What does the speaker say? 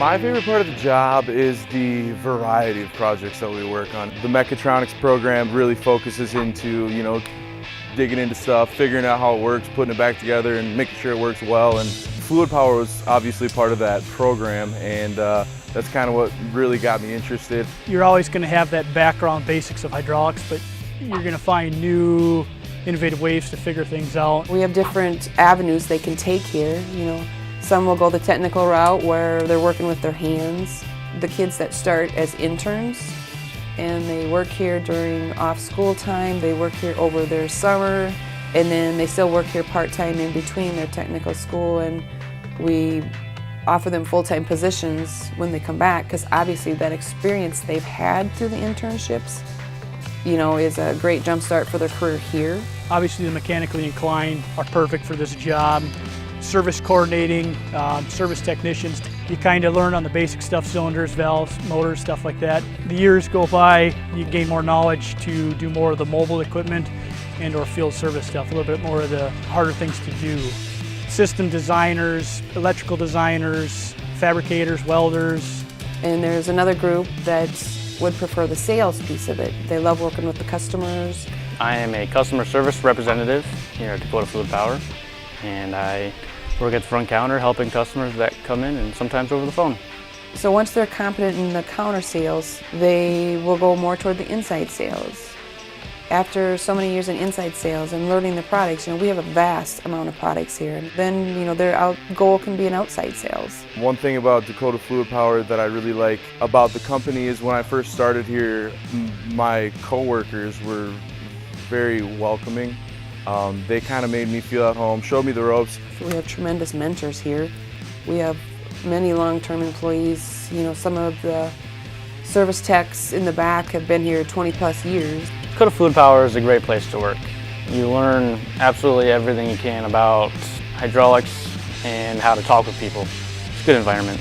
My favorite part of the job is the variety of projects that we work on. The mechatronics program really focuses into, digging into stuff, figuring out how it works, putting it back together and making sure it works well. And fluid power was obviously part of that program, and that's kind of what really got me interested. You're always going to have that background basics of hydraulics, but you're going to find new innovative ways to figure things out. We have different avenues they can take here. Some will go the technical route where they're working with their hands. The kids that start as interns and they work here during off-school time, they work here over their summer, and then they still work here part-time in between their technical school, and we offer them full-time positions when they come back, because obviously that experience they've had through the internships is a great jump start for their career here. Obviously the mechanically inclined are perfect for this job. Service coordinating, service technicians, you kind of learn on the basic stuff, cylinders, valves, motors, stuff like that. The years go by, you gain more knowledge to do more of the mobile equipment and or field service stuff, a little bit more of the harder things to do. System designers, electrical designers, fabricators, welders. And there's another group that would prefer the sales piece of it. They love working with the customers. I am a customer service representative here at Dakota Fluid Power, and I work at the front counter helping customers that come in, and sometimes over the phone. So once they're competent in the counter sales, they will go more toward the inside sales. After so many years in inside sales and learning the products, we have a vast amount of products here. Then, their goal can be in outside sales. One thing about Dakota Fluid Power that I really like about the company is when I first started here, my coworkers were very welcoming. They kind of made me feel at home, showed me the ropes. We have tremendous mentors here. We have many long-term employees. Some of the service techs in the back have been here 20+ years. Dakota Fluid Power is a great place to work. You learn absolutely everything you can about hydraulics and how to talk with people. It's a good environment.